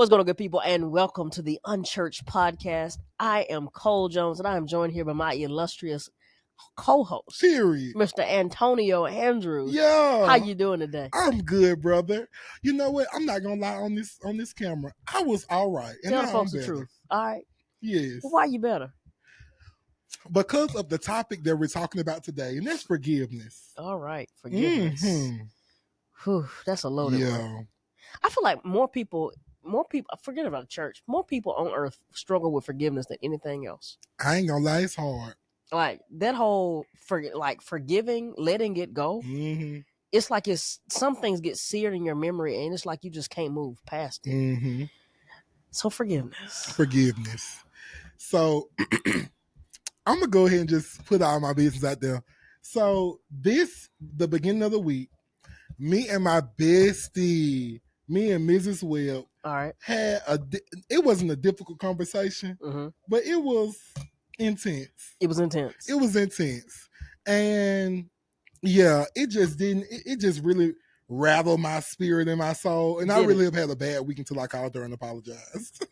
What's going on, good people, and welcome to the Unchurched Podcast. I am Cole Jones, and I am joined here by my illustrious co-host, Period. Mr. Antonio Andrews. Yeah. How you doing today? I'm good, brother. You know what? I'm not gonna lie on this camera. I was all right. And Tell now the folks I'm the better. truth. All right. Yes. Well, why you better? Because of the topic that we're talking about today, and that's forgiveness. All right. Forgiveness. Mm-hmm. Whew, that's a loaded one. I feel like more people, forget about church, more people on earth struggle with forgiveness than anything else. I ain't gonna lie, it's hard. Like that whole forgiving, letting it go. Mm-hmm. It's like some things get seared in your memory, and it's like you just can't move past it. Mm-hmm. So forgiveness. So I'm gonna go ahead and just put all my business out there. So the beginning of the week, me and my bestie, me and Mrs. Webb, all right, had it wasn't a difficult conversation, but it was intense. It was intense. And yeah, it just really rattled my spirit and my soul. And I really have had a bad week until I called her and apologized.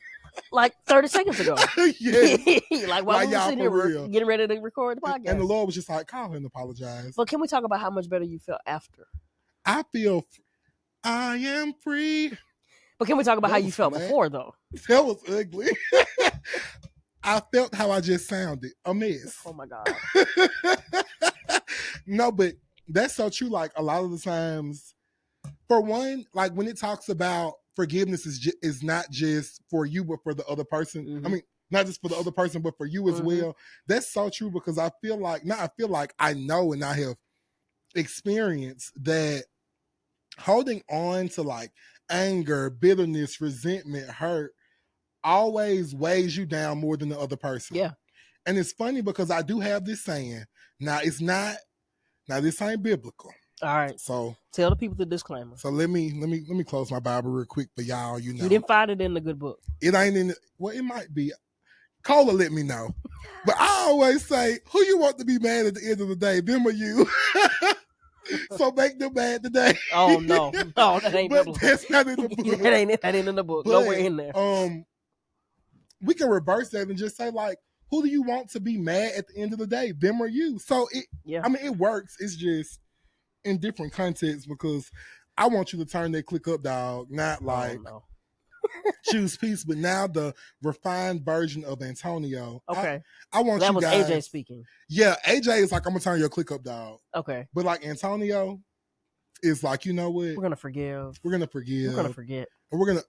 Like 30 seconds ago. Yeah. Like while we were sitting here getting ready to record the podcast. And the Lord was just like, call her and apologize. But can we talk about how much better you felt after? I am free. But can we talk about how you felt before, though? That was ugly. I felt how I just sounded, a mess. Oh, my God. No, but that's so true. Like, a lot of the times, for one, like, when it talks about forgiveness is not just for you, but for the other person. Mm-hmm. I mean, not just for the other person, but for you as well. That's so true because I know and I have experienced that holding on to, like, anger, bitterness, resentment, hurt always weighs you down more than the other person. Yeah. And it's funny because I do have this saying. Now this ain't biblical. All right. So tell the people the disclaimer. So let me close my Bible real quick for y'all. You know, you didn't find it in the good book. It ain't in. Well, it might be. Cola, let me know. But I always say, who you want to be mad at the end of the day, them or you? So make them mad today. Oh no, that ain't biblical. That's not in the book. That ain't in the book. But, nowhere in there. We can reverse that and just say, like, who do you want to be mad at the end of the day, them or you? So it works. It's just in different contexts because I want you to turn that click up, dog. Not like choose peace, but now the refined version of Antonio. Okay. I want that you was guys. AJ speaking. Yeah, AJ is like, I'm gonna turn your click up, dog. Okay. But like Antonio is like, you know what? We're gonna forgive. We're gonna forget. And we're gonna.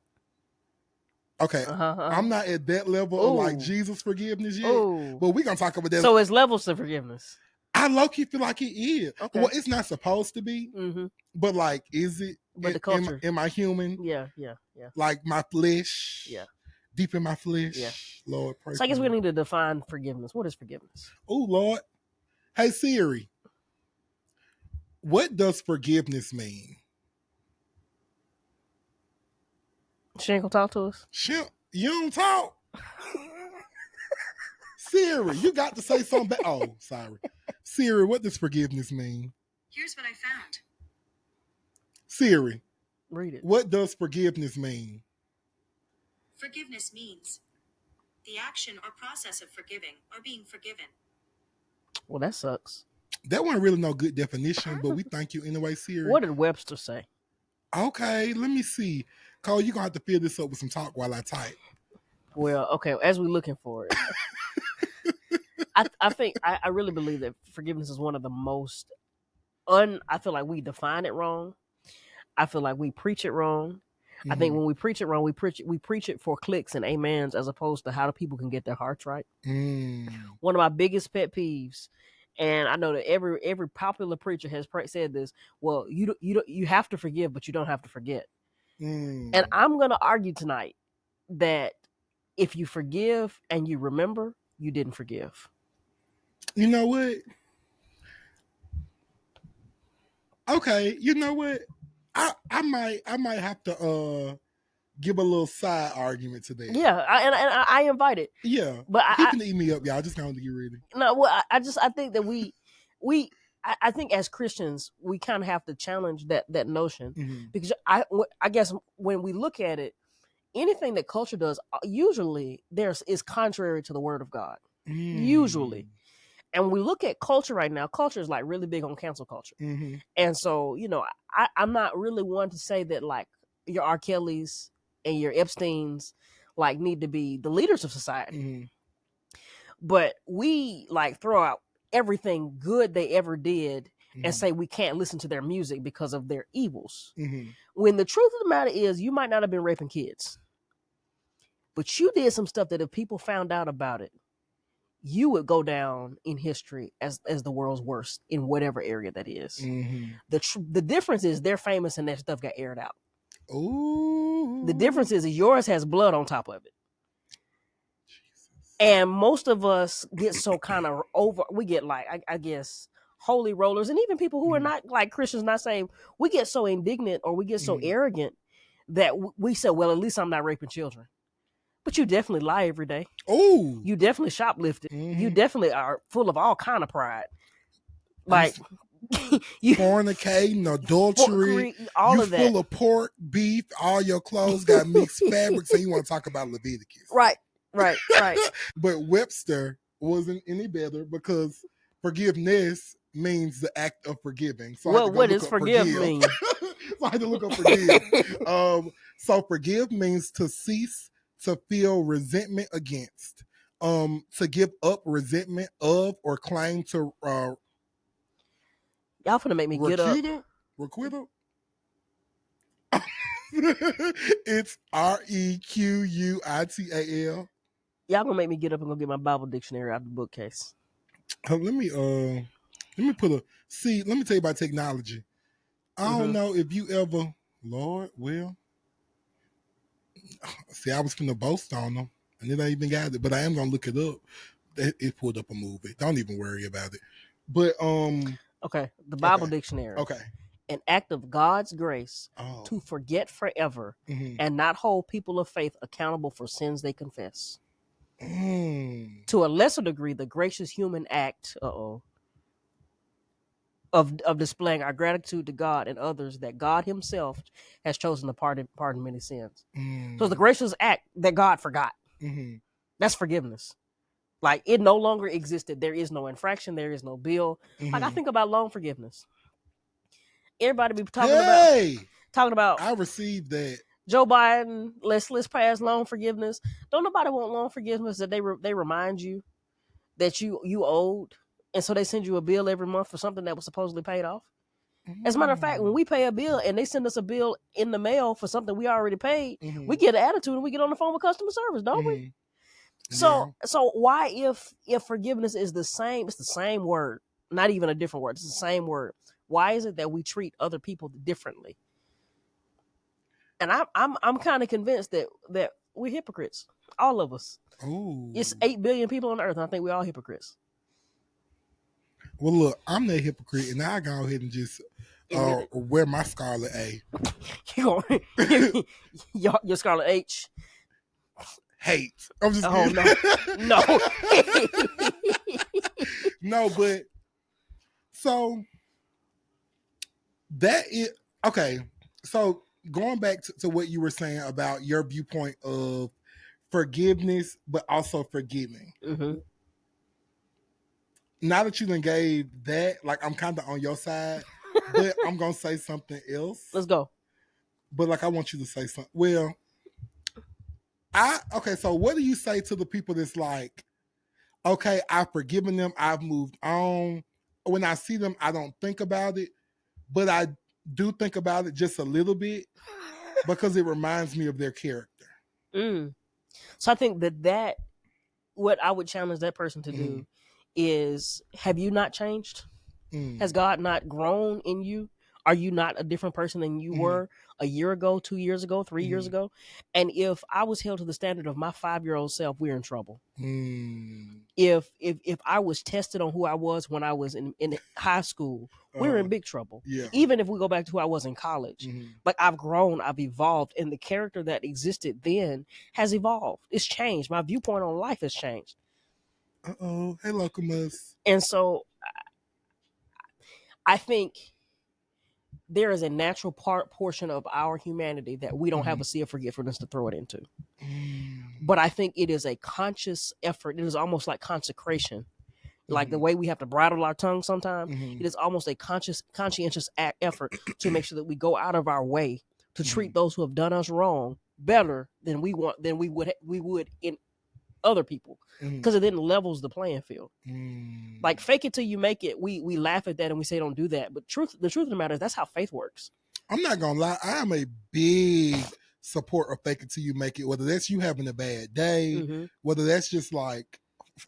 Okay, I'm not at that level of like Jesus forgiveness yet, but we're gonna talk about that. So it's levels to forgiveness. I low-key feel like it is. Okay. Well, it's not supposed to be, but like, is it? But the culture. Am I human? Yeah. Like my flesh. Yeah. Deep in my flesh. Yeah. Lord, pray. So I guess we need to define forgiveness. What is forgiveness? Oh, Lord. Hey, Siri. What does forgiveness mean? She ain't gonna talk to us? You don't talk? Siri, you got to say something back. Oh, sorry. Siri, what does forgiveness mean? Here's what I found. Siri. Read it. What does forgiveness mean? Forgiveness means the action or process of forgiving or being forgiven. Well, that sucks. That wasn't really no good definition, but we thank you anyway, Siri. What did Webster say? Okay, let me see. Cole, you're going to have to fill this up with some talk while I type. Well, okay, as we're looking for it. I think I really believe that forgiveness is one of the most I feel like we define it wrong. I feel like we preach it wrong. I think when we preach it wrong, we preach it for clicks and amens as opposed to how the people can get their hearts right. One of my biggest pet peeves, and I know that every popular preacher has said this. Well, you have to forgive, but you don't have to forget. And I'm going to argue tonight that if you forgive and you remember, you didn't forgive. You know what? Okay, you know what? I might have to give a little side argument to that. Yeah, I invite it. Yeah, but he can eat me up, y'all. Just going to get ready. No, well, I think that I think as Christians we kind of have to challenge that notion because I guess when we look at it, anything that culture does usually is contrary to the word of God. Usually. And when we look at culture right now, culture is like really big on cancel culture. And so, I'm not really one to say that like your R. Kelly's and your Epstein's like need to be the leaders of society. But we like throw out everything good they ever did and say we can't listen to their music because of their evils. When the truth of the matter is, you might not have been raping kids, but you did some stuff that if people found out about it, you would go down in history as the world's worst in whatever area that is. The difference is they're famous and their stuff got aired out. Ooh. The difference is yours has blood on top of it. And most of us get so kind of we get like, I guess, holy rollers, and even people who are not like Christians, not saying, we get so indignant or we get so arrogant that we say, well, at least I'm not raping children. But you definitely lie every day. Oh, you definitely shoplifted. You definitely are full of all kind of pride. Like you fornicating, adultery, all you of that. Full of pork, beef, all your clothes got mixed fabrics, so you want to talk about Leviticus. Right. But Webster wasn't any better because forgiveness means the act of forgiving. So what does forgive mean? So I had to look up forgive. So forgive means to cease to feel resentment against, to give up resentment of or claim to y'all finna make me get up. Requital? It's Requital. Y'all gonna make me get up and go get my Bible dictionary out of the bookcase. Let me let me tell you about technology. I don't know if you ever, Lord, will. See, I was finna boast on them, and it ain't even got it, but I am gonna look it up. It pulled up a movie. Don't even worry about it. But okay, the Bible dictionary. Okay. An act of God's grace to forget forever and not hold people of faith accountable for sins they confess. To a lesser degree, the gracious human act of displaying our gratitude to God and others that God himself has chosen to pardon many sins. So the gracious act that God forgot. That's forgiveness. Like, it no longer existed. There is no infraction. There is no bill. Like, I think about loan forgiveness. Everybody be talking about I received that. Joe Biden, let's pass loan forgiveness. Don't nobody want loan forgiveness that they remind you that you owed, and so they send you a bill every month for something that was supposedly paid off. As a matter of fact, when we pay a bill and they send us a bill in the mail for something we already paid, we get an attitude and we get on the phone with customer service, don't we? So why, if forgiveness is the same, it's the same word, not even a different word, it's the same word. Why is it that we treat other people differently? And I'm kind of convinced that we're hypocrites, all of us. Ooh. It's 8 billion people on the earth, and I think we're all hypocrites. Well, look, I'm that hypocrite, and I go ahead and just wear my Scarlet A. Your Scarlet H. Hate. I'm just kidding. No. No, but so that is okay. So going back to what you were saying about your viewpoint of forgiveness, but also forgiving. Now that you done gave that, like, I'm kind of on your side, but I'm gonna say something else. Let's go. But like, I want you to say something. Well, so what do you say to the people that's like, okay, I've forgiven them, I've moved on. When I see them, I don't think about it, but I do think about it just a little bit because it reminds me of their character. So I think that what I would challenge that person to do is, have you not changed? Has God not grown in you? Are you not a different person than you were a year ago, 2 years ago, 3 years ago? And if I was held to the standard of my 5-year-old self, we're in trouble. If I was tested on who I was when I was in high school, we're in big trouble. Yeah. Even if we go back to who I was in college. Like, I've grown, I've evolved, and the character that existed then has evolved. It's changed. My viewpoint on life has changed. Hey, Locomus. And so I think there is a natural portion of our humanity that we don't have a sea of forgetfulness to throw it into. But I think it is a conscious effort. It is almost like consecration. Like the way we have to bridle our tongue sometimes, it is almost a conscientious effort to make sure that we go out of our way to treat those who have done us wrong better than we would in other people, because it then levels the playing field. Like fake it till you make it. We laugh at that and we say don't do that, but the truth of the matter is that's how faith works. I'm not gonna lie, I am a big supporter of fake it till you make it. Whether that's you having a bad day, whether that's just like,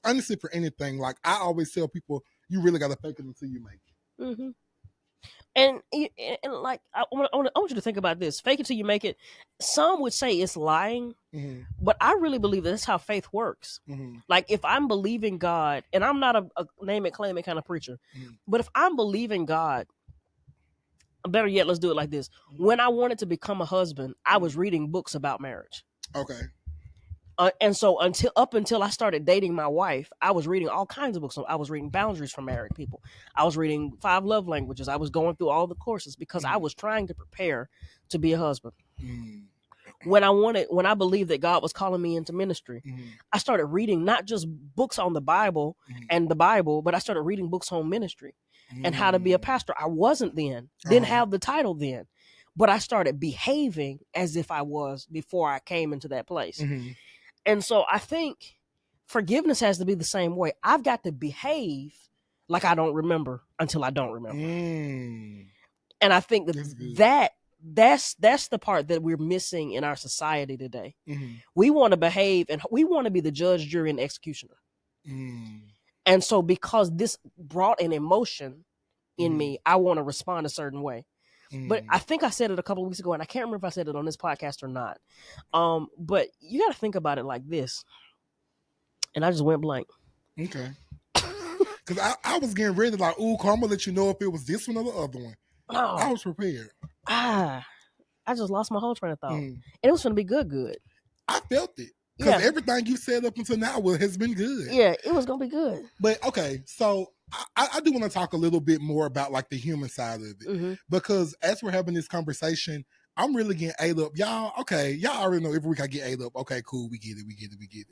honestly, for anything. Like I always tell people, you really gotta fake it until you make it. And like I want you to think about this: fake it till you make it. Some would say it's lying, but I really believe that's how faith works. Like if I'm believing God, and I'm not a name it, claim it kind of preacher, but if I'm believing God, better yet, let's do it like this. When I wanted to become a husband, I was reading books about marriage. Okay. And so until I started dating my wife, I was reading all kinds of books. I was reading Boundaries for Married People. I was reading 5 Love Languages. I was going through all the courses because I was trying to prepare to be a husband. When I believed that God was calling me into ministry, I started reading not just books on the Bible and the Bible, but I started reading books on ministry and how to be a pastor. I wasn't then, didn't have the title then, but I started behaving as if I was before I came into that place. And so I think forgiveness has to be the same way. I've got to behave like I don't remember until I don't remember. And I think that's the part that we're missing in our society today. We want to behave and we want to be the judge, jury, and executioner. And so because this brought an emotion in me, I want to respond a certain way. But I think I said it a couple of weeks ago, and I can't remember if I said it on this podcast or not. But you got to think about it like this. And I just went blank. Okay. Because I was getting ready like, ooh, I'm going to let you know if it was this one or the other one. Oh. I was prepared. I just lost my whole train of thought. And it was going to be good. I felt it. Because everything you said up until now has been good. Yeah, it was going to be good. But, okay, so I do want to talk a little bit more about, like, the human side of it. Because as we're having this conversation, I'm really getting ate up. Y'all, okay, y'all already know every week I get ate up. Okay, cool, we get it.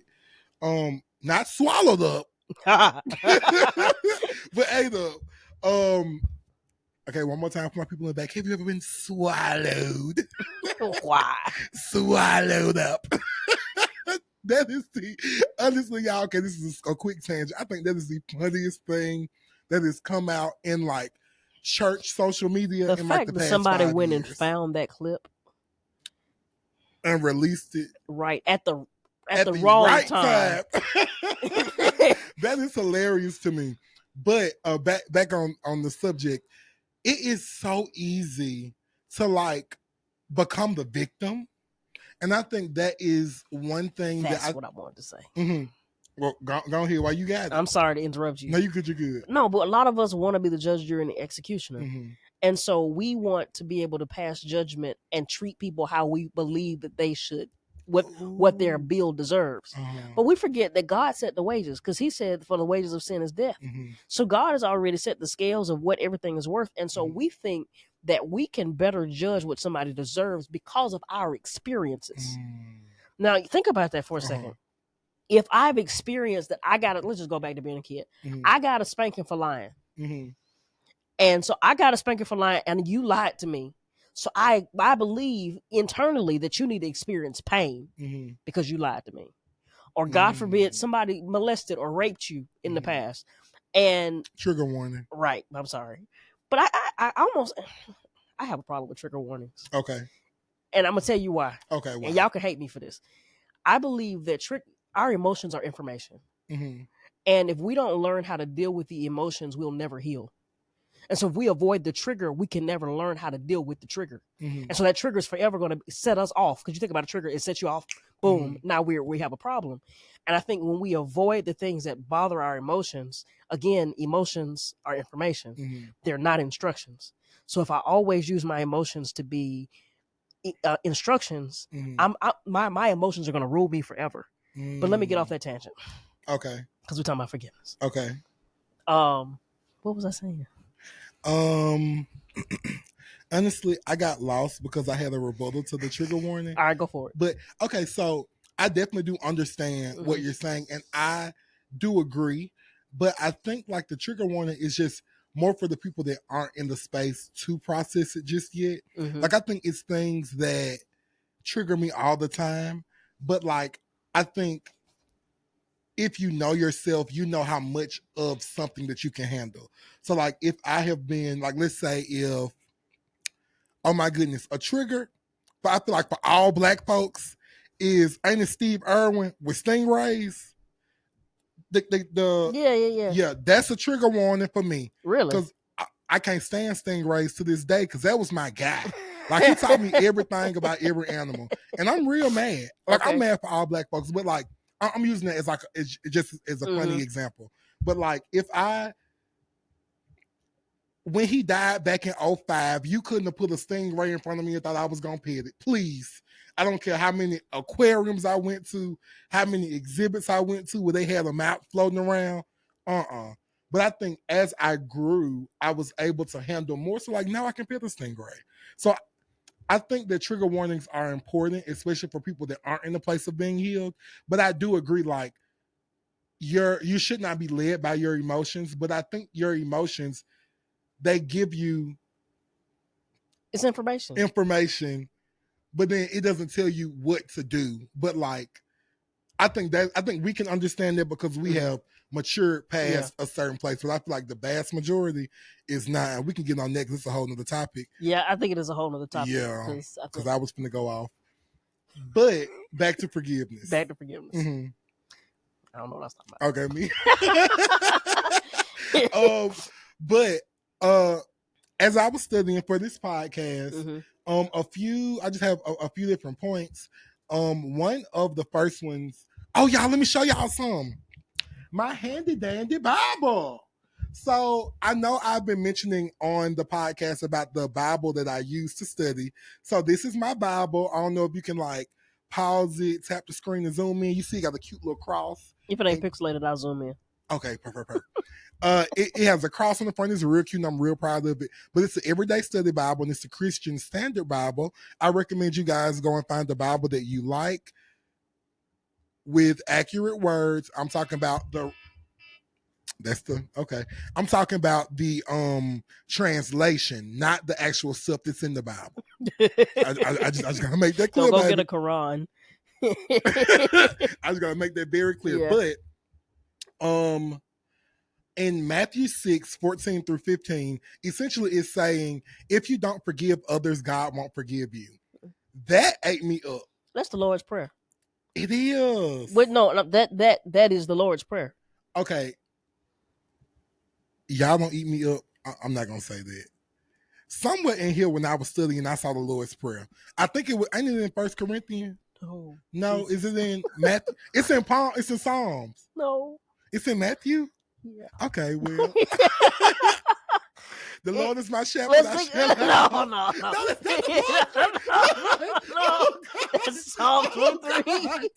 Not swallowed up. But ate up. Okay, one more time for my people in the back. Have you ever been swallowed? Why? Swallowed up. That is honestly, y'all, okay, this is a quick tangent. I think that is the funniest thing that has come out in like church social media the in fact like the that past somebody 5 went years. and found that clip and released it right at the wrong right time. That is hilarious to me. But back on the subject, it is so easy to like become the victim. And I think that is one thing that's what I wanted to say. Well, go ahead while you got it. I'm sorry to interrupt you. No, you're good. No, but a lot of us want to be the judge, jury, and the executioner. And so we want to be able to pass judgment and treat people how we believe that they should, what their bill deserves. But we forget that God set the wages, because he said for the wages of sin is death. So God has already set the scales of what everything is worth. And so we think that we can better judge what somebody deserves because of our experiences. Now, think about that for a second. If I've experienced that let's just go back to being a kid. I got a spanking for lying. And so I got a spanking for lying, and you lied to me. So I believe internally that you need to experience pain because you lied to me. Or God forbid somebody molested or raped you in the past. And trigger warning. Right. I'm sorry. But I have a problem with trigger warnings. Okay. And I'm going to tell you why. Okay. Why? And y'all can hate me for this. I believe that our emotions are information. And if we don't learn how to deal with the emotions, we'll never heal. And so if we avoid the trigger, we can never learn how to deal with the trigger. And so that trigger is forever going to set us off. Because you think about a trigger, it sets you off. Boom. Now we have a problem. And I think when we avoid the things that bother our emotions, again, emotions are information. They're not instructions. So if I always use my emotions to be instructions, my emotions are going to rule me forever. But let me get off that tangent. Okay. Because we're talking about forgiveness. Okay. What was I saying? Honestly, I got lost because I had a rebuttal to the trigger warning. All right, go for it. But okay, so I definitely do understand what you're saying, and I do agree. But I think like the trigger warning is just more for the people that aren't in the space to process it just yet. Like I think it's things that trigger me all the time. But like I think if you know yourself, you know how much of something that you can handle. So like if I have been like, let's say if, oh my goodness, a trigger, but I feel like for all black folks is ain't it Steve Irwin with stingrays? Yeah, that's a trigger warning for me. Really? Because I can't stand stingrays to this day because that was my guy. Like he taught me everything about every animal, and I'm real mad. Like I'm mad for all black folks, but like I'm using it as like it's just as a funny example. But like if I when he died back in 05, you couldn't have put a stingray in front of me and thought I was gonna pet it. Please. I don't care how many aquariums I went to, how many exhibits I went to where they had them out floating around. But I think as I grew, I was able to handle more. So like now I can pet a stingray. So I think that trigger warnings are important, especially for people that aren't in the place of being healed. But I do agree, like you should not be led by your emotions. But I think your emotions, they give you it's information, but then it doesn't tell you what to do. But like I think we can understand that because we have matured past a certain place. But I feel like the vast majority is not. We can get on next. It's a whole nother topic. Yeah, I think it is a whole nother topic. Yeah, because I was gonna go off. But back to forgiveness. Back to forgiveness. I don't know what I was talking about. Okay, me. But as I was studying for this podcast, I just have a few different points. One of the first ones, oh y'all, let me show y'all some. My handy dandy Bible. So I know I've been mentioning on the podcast about the Bible that I use to study. So this is my Bible. I don't know if you can like pause it, tap the screen and zoom in. You see, it got a cute little cross. If it ain't pixelated, I'll zoom in. Okay, perfect. It has a cross on the front. It's real cute and I'm real proud of it. But it's an everyday study Bible and it's a Christian Standard Bible. I recommend you guys go and find the Bible that you like with accurate words. I'm talking about I'm talking about the translation, not the actual stuff that's in the Bible. I just gotta make that clear. Don't go get a Quran. I just gotta make that very clear. Yeah. But in Matthew 6:14 through 15, essentially it's saying, if you don't forgive others, God won't forgive you. That ate me up. That's the Lord's Prayer. It is. But no, that is the Lord's Prayer. Okay. Y'all don't eat me up. I'm not gonna say that. Somewhere in here when I was studying, I saw the Lord's Prayer. I think it was, ain't it in 1 Corinthians? No, Jesus. Is it in Matthew? It's in Psalms. No. It's in Matthew? Yeah. Okay, well. The Lord is my shepherd. No. No, that's no. That's Psalm 23.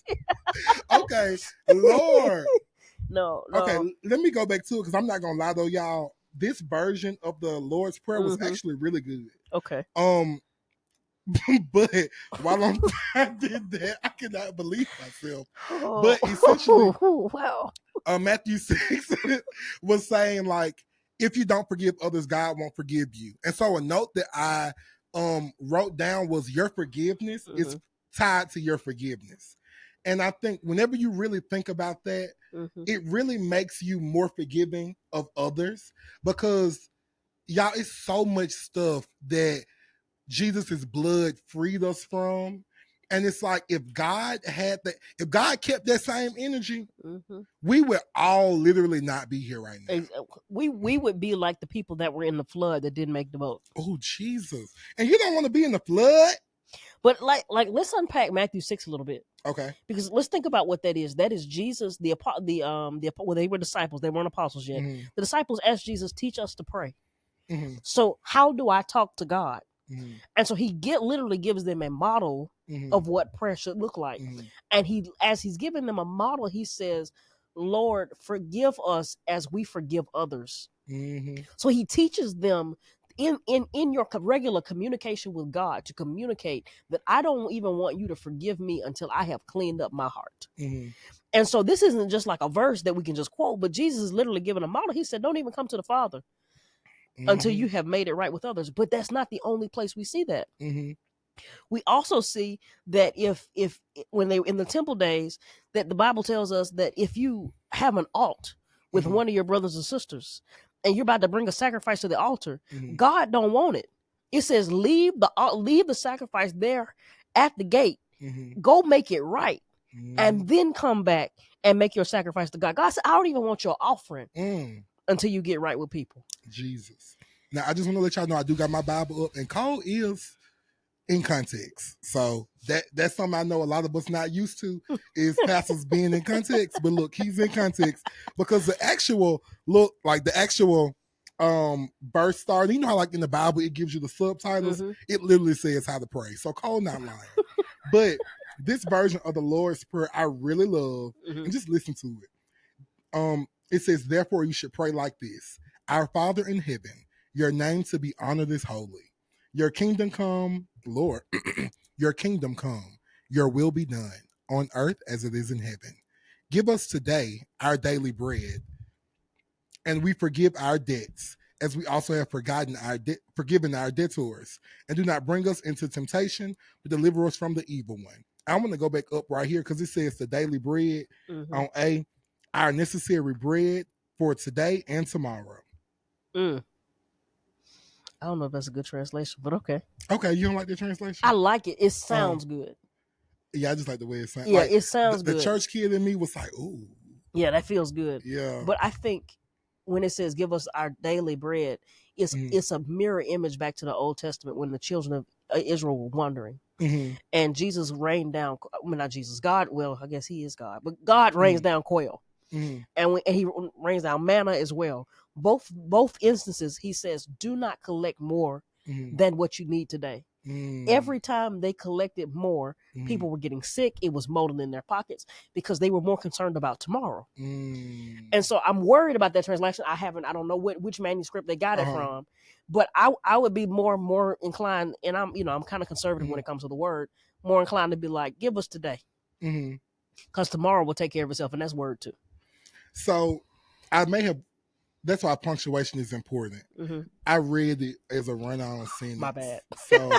Okay, Lord. No. Okay, let me go back to it because I'm not gonna lie though, y'all. This version of the Lord's Prayer was actually really good. Okay. But while I did that, I cannot believe myself. But essentially, wow. Matthew 6 was saying like, if you don't forgive others, God won't forgive you. And so a note that I wrote down was your forgiveness is tied to your forgiveness. And I think whenever you really think about that, it really makes you more forgiving of others because y'all, it's so much stuff that Jesus' blood freed us from. And it's like if God kept that same energy, we would all literally not be here right now. We would be like the people that were in the flood that didn't make the boat. Oh, Jesus. And you don't want to be in the flood? But like let's unpack Matthew 6 a little bit. Okay. Because let's think about what that is. That is Jesus, well, they were disciples, they weren't apostles yet. The disciples asked Jesus, teach us to pray. So how do I talk to God? And so he literally gives them a model of what prayer should look like. And as he's giving them a model, he says, Lord, forgive us as we forgive others. So he teaches them in your regular communication with God, to communicate that I don't even want you to forgive me until I have cleaned up my heart. Mm-hmm. And so this isn't just like a verse that we can just quote, but Jesus is literally giving a model. He said, don't even come to the Father until you have made it right with others. But that's not the only place we see that. Mm-hmm. We also see that if when they in the temple days, that the Bible tells us that if you have an alt with one of your brothers and sisters and you're about to bring a sacrifice to the altar, God don't want it. It says leave the sacrifice there at the gate. Go make it right. And then come back and make your sacrifice to God. God said, I don't even want your offering until you get right with people. Jesus. Now, I just want to let y'all know I do got my Bible up, and Cole is in context. So that's something I know a lot of us not used to, is pastors being in context. But look, he's in context because the actual verse started. You know how like in the Bible it gives you the subtitles? It literally says how to pray. So Cole not lying. But this version of the Lord's Prayer I really love, and just listen to it. It says, therefore you should pray like this: Our Father in heaven, your name to be honored is holy. Your kingdom come, Lord. Your kingdom come. Your will be done on earth as it is in heaven. Give us today our daily bread, and we forgive our debts, as we also have forgiven our debtors. And do not bring us into temptation, but deliver us from the evil one. I'm going to go back up right here because it says the daily bread on A, our necessary bread for today and tomorrow. I don't know if that's a good translation, but okay. Okay, you don't like the translation? I like it. It sounds good. Yeah, I just like the way it sounds. Yeah, like, it sounds good. The church kid in me was like, ooh. Yeah, that feels good. Yeah. But I think when it says give us our daily bread, it's a mirror image back to the Old Testament when the children of Israel were wandering. And Jesus rained down, not Jesus, God, well, I guess he is God, but God rains down quail. And he rains down manna as well. Both instances, he says, do not collect more than what you need today. Every time they collected more, people were getting sick. It was molding in their pockets because they were more concerned about tomorrow. And so I'm worried about that translation. I don't know which manuscript they got it from, but I would be more inclined, and I'm kind of conservative when it comes to the word, more inclined to be like, give us today. Because tomorrow will take care of itself, and that's word too. So I may have, that's why punctuation is important. I read it as a run-on sentence. My bad. So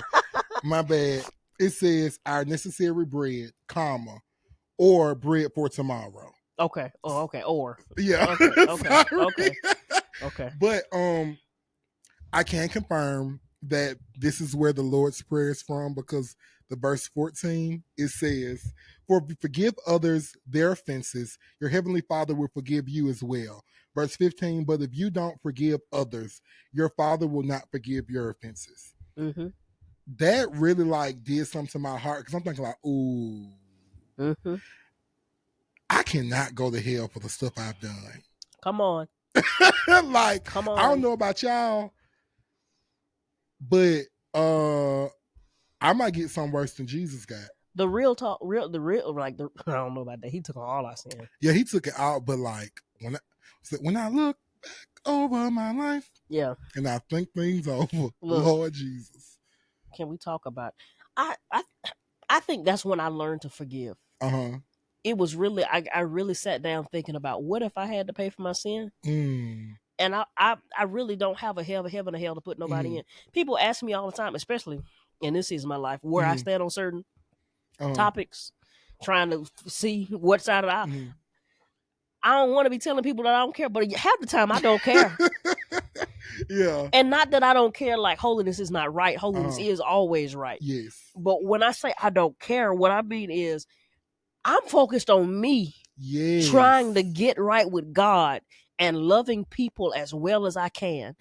my bad. It says our necessary bread, comma, or bread for tomorrow. Okay. Oh, okay. Or. Yeah. Okay. But I can confirm that this is where the Lord's Prayer is from, because the verse 14, it says, for if you forgive others their offenses, your heavenly Father will forgive you as well. Verse 15, but if you don't forgive others, your Father will not forgive your offenses. That really did something to my heart, because I'm thinking ooh, I cannot go to hell for the stuff I've done. Come on. Come on. I don't know about y'all, but I might get something worse than Jesus got. The real talk, I don't know about that. He took all our sin. Yeah, he took it out, but when I look back over my life, and I think things over, Lord Jesus. Can we talk about? I think that's when I learned to forgive. It was really, I really sat down thinking about, what if I had to pay for my sin? And I really don't have a heaven or hell to put nobody in. People ask me all the time, especially in this season of my life, where I stand on certain topics, trying to see what side of the aisle. I don't want to be telling people that I don't care, but half the time I don't care. Yeah. And not that I don't care, like holiness is not right. Holiness is always right. Yes. But when I say I don't care, what I mean is I'm focused on me trying to get right with God and loving people as well as I can.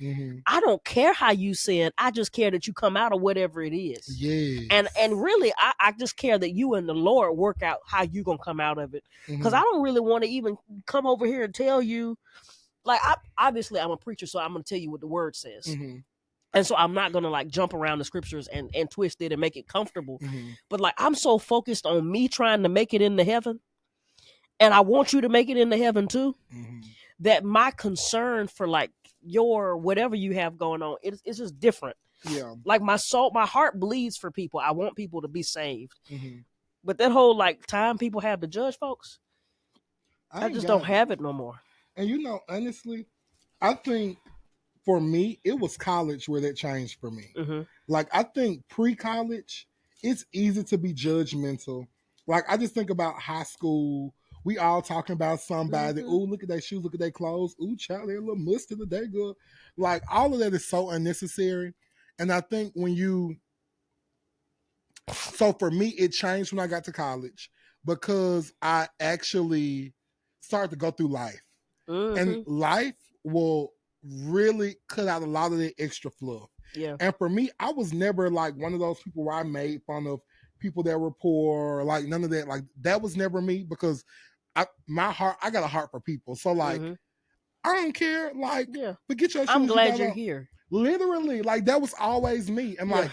I don't care how you sin. I just care that you come out of whatever it is. Yes. And really, I just care that you and the Lord work out how you going to come out of it. Because I don't really want to even come over here and tell you, obviously I'm a preacher, so I'm going to tell you what the word says. And so I'm not going to jump around the scriptures and twist it and make it comfortable. But I'm so focused on me trying to make it into heaven. And I want you to make it into heaven too. That my concern for your whatever you have going on. It's just different. Yeah. Like my soul, my heart bleeds for people. I want people to be saved. Mm-hmm. But that whole like time people have to judge folks, I I ain't just got don't it. have it no more. And honestly, I think for me, it was college where that changed for me. Mm-hmm. Like, I think pre-college, it's easy to be judgmental. Like, I just think about high school. We all talking about somebody. Mm-hmm. Ooh, look at their shoes. Look at their clothes. Ooh, child, they're a little musty today, good. Like, all of that is so unnecessary. And I think so for me, it changed when I got to college because I actually started to go through life. And Mm-hmm. life will really cut out a lot of the extra fluff. Yeah. And for me, I was never like one of those people where I made fun of people that were poor, or like none of that. Like that was never me because I got a heart for people. So like Mm-hmm. I don't care. Like Yeah. forget your I'm shoes, you glad got you're on. here. Literally, like that was always me. And Yeah. like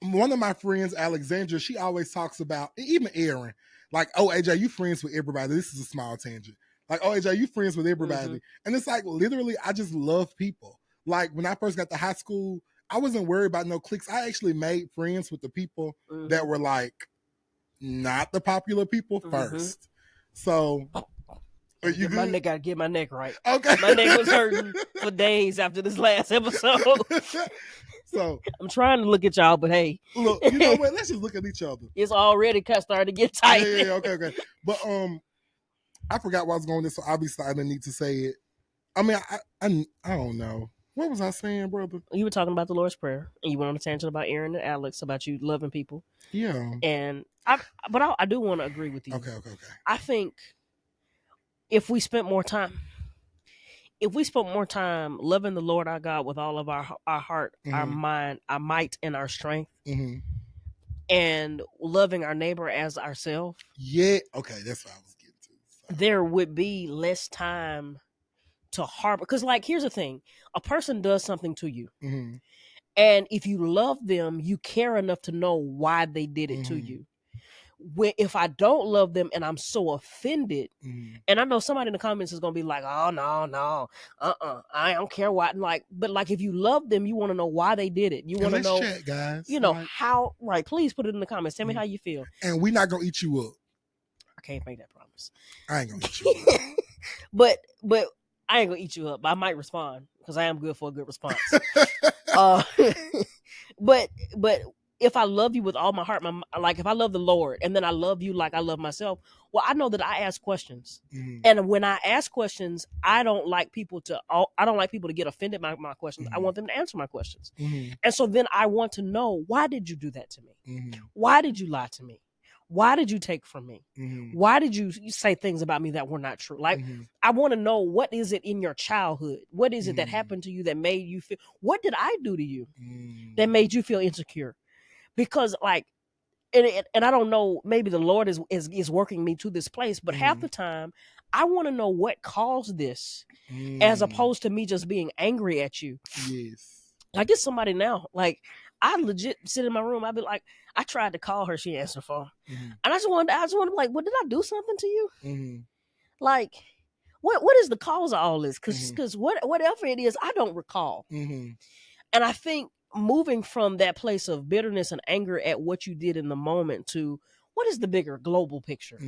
one of my friends, Alexandra, she always talks about, even Aaron, like, oh, AJ, you friends with everybody. This is a small tangent. Like, oh, AJ, you friends with everybody. Mm-hmm. And it's like, literally, I just love people. Like, when I first got to high school, I wasn't worried about no cliques. I actually made friends with the people that were like, not the popular people Mm-hmm. first. So, are you good? Gotta get my neck right. Okay. My neck was hurting for days after this last episode. So, I'm trying to look at y'all, but hey, look, you know what? Let's just look at each other. it's already starting to get Yeah, tight. yeah, yeah. Okay. But I forgot where I was going with this, so obviously I didn't need to say it. I mean, I don't know. What was I saying, brother? You were talking about the Lord's Prayer, and you went on a tangent about Aaron and Alex, about you loving people. Yeah. And I do want to agree with you. Okay. I think if we spent more time, loving the Lord our God with all of our heart, our mind, our might, and our strength, and loving our neighbor as ourselves, Yeah. Okay, that's what I was getting to. So. there would be less time to harbor. Because, like, here's the thing: a person does something to you, and if you love them, you care enough to know why they did it to you. If I don't love them and I'm so offended, and I know somebody in the comments is gonna be like, "Oh no, I don't care why." But like if you love them, you want to know why they did it. You want to know, chat, guys. how. Right? Please put it in the comments. Tell me how you feel. And we're not gonna eat you up. I can't make that promise. I ain't gonna eat you up. but I ain't gonna eat you up. I might respond because I am good for a good response. But if I love you with all my heart, like if I love the Lord and then I love you like I love myself, well, I know that I ask questions, and when I ask questions, I don't like people to get offended by my questions. I want them to answer my questions, and so then I want to know, why did you do that to me? Why did you lie to me? Why did you take from me? Why did you say things about me that were not true? Like, I want to know, what is it in your childhood? What is it that happened to you that made you feel, what did I do to you that made you feel insecure? Because like, and I don't know, maybe the Lord is working me to this place, but half the time I want to know what caused this, as opposed to me just being angry at you. Yes. Like, it's somebody now, like, I legit sit in my room. I'd be like, I tried to call her, she answered the phone, and I just wanted to be like, "What, did I do something to you? Like, what is the cause of all this? Because whatever it is, I don't recall." And I think moving from that place of bitterness and anger at what you did in the moment to what is the bigger global picture?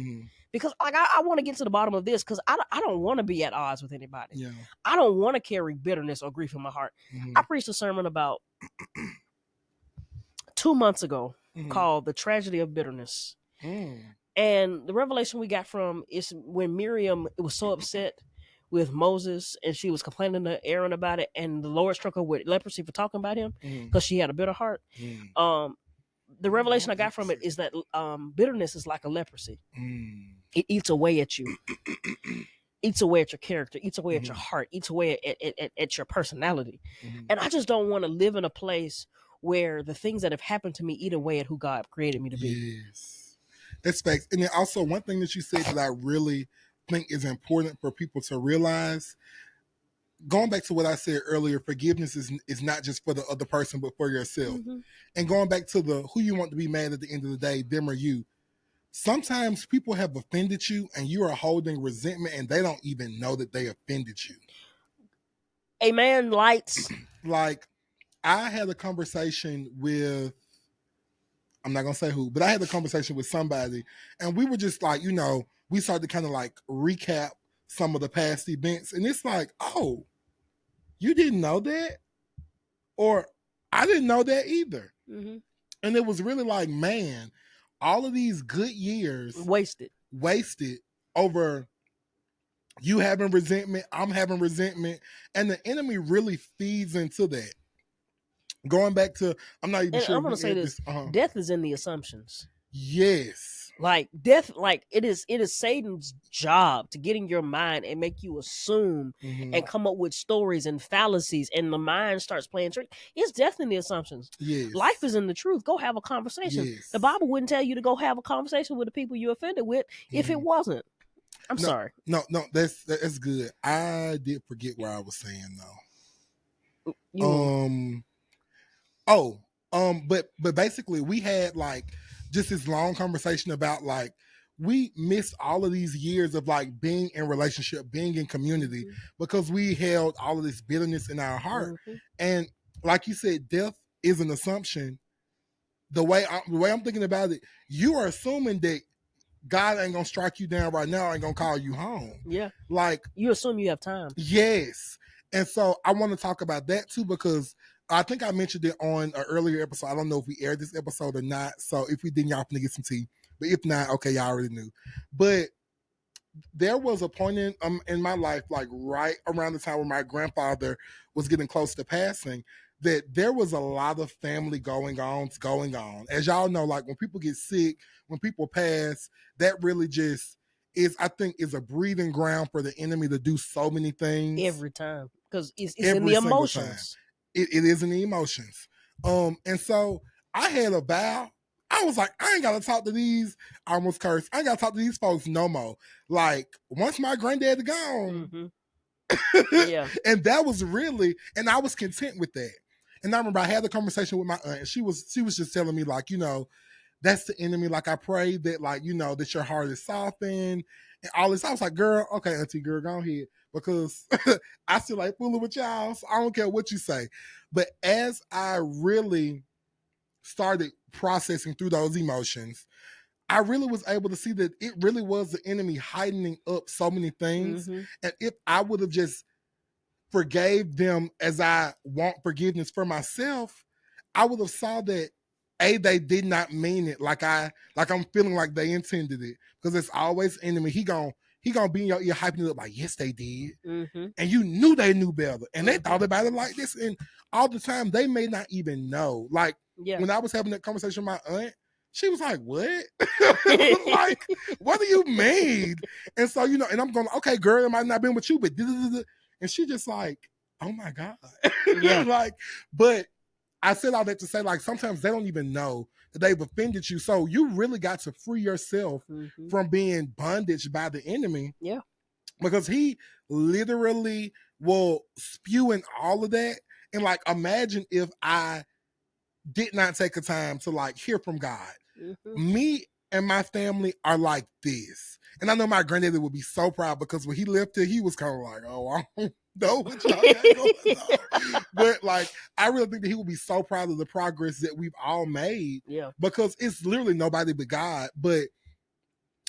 Because like I want to get to the bottom of this, because I don't want to be at odds with anybody. Yeah. I don't want to carry bitterness or grief in my heart. I preached a sermon about 2 months ago called "The Tragedy of Bitterness." And the revelation we got from is when Miriam was so upset with Moses and she was complaining to Aaron about it, and the Lord struck her with leprosy for talking about him because she had a bitter heart. The revelation I got from it is that bitterness is like a leprosy. It eats away at you, eats away at your character, eats away at your heart, eats away at your personality. And I just don't want to live in a place where the things that have happened to me eat away at who God created me to be. Yes. That's facts. And then also one thing that you said that I really think is important for people to realize, going back to what I said earlier, forgiveness is not just for the other person, but for yourself. And going back to the who you want to be mad at the end of the day, them or you. Sometimes people have offended you and you are holding resentment and they don't even know that they offended you. Amen. Lights. Like, I had a conversation with, I'm not gonna say who, but I had a conversation with somebody, and we were just like, we started to kind of like recap some of the past events, and it's like, oh, you didn't know that, or I didn't know that either. Mm-hmm. And it was really like, man, all of these good years Wasted over you having resentment, I'm having resentment, and the enemy really feeds into that. Going back to, I'm not even And sure I'm if gonna we say aired this: this. death is in the assumptions. Yes. Like death, like it is Satan's job to get in your mind and make you assume and come up with stories and fallacies, and the mind starts playing trick. It's death in the assumptions. Yes. Life is in the truth. Go have a conversation. Yes. The Bible wouldn't tell you to go have a conversation with the people you offended with if it wasn't. I'm sorry. No, that's good. I did forget what I was saying though. But basically we had like just this long conversation about like we missed all of these years of like being in relationship, being in community, because we held all of this bitterness in our heart. And like you said, death is an assumption. The way I'm thinking about it, you are assuming that God ain't gonna strike you down right now, ain't gonna call you home. Yeah. Like, you assume you have time. Yes. And so I want to talk about that too, because I think I mentioned it on an earlier episode. I don't know if we aired this episode or not. So if we didn't, y'all can get some tea. But if not, okay, y'all already knew. But there was a point in my life, like right around the time when my grandfather was getting close to passing, that there was a lot of family going on. As y'all know, like when people get sick, when people pass, that really just is, I think, is a breathing ground for the enemy to do so many things every time, because it's in every the single time. emotions. It is in the emotions. And so I had a vow. I was like, I ain't gotta talk to these. I almost cursed. I ain't gotta talk to these folks no more. Like once my granddad gone, Yeah. and that was really, and I was content with that. And I remember I had the conversation with my aunt, and she was just telling me like, that's the enemy. Like I pray that like, that your heart is softened and all this. I was like, girl, okay, auntie girl, go ahead. Because I still like fooling with y'all. So I don't care what you say. But as I really started processing through those emotions, I really was able to see that it really was the enemy heightening up so many things. And if I would have just forgave them as I want forgiveness for myself, I would have saw that they did not mean it like I'm feeling like they intended it. Because it's always enemy. He gonna be in your ear hyping it up like, yes, they did. And you knew they knew better. And they thought about it like this. And all the time they may not even know. Like when I was having that conversation with my aunt, she was like, what? Like, what do you mean? And so, and I'm going, okay, girl, it might not have been with you, but and she just like, oh my God. Yeah. Like, but I said all that to say, like, sometimes they don't even know that they've offended you. So you really got to free yourself from being bondage by the enemy. Yeah. Because he literally will spew in all of that. And like, imagine if I did not take the time to like hear from God. Me and my family are like this. And I know my granddaddy would be so proud, because when he left here, he was kind of like, oh, I don't know what y'all got going on. But like, I really think that he would be so proud of the progress that we've all made. Yeah. Because it's literally nobody but God. But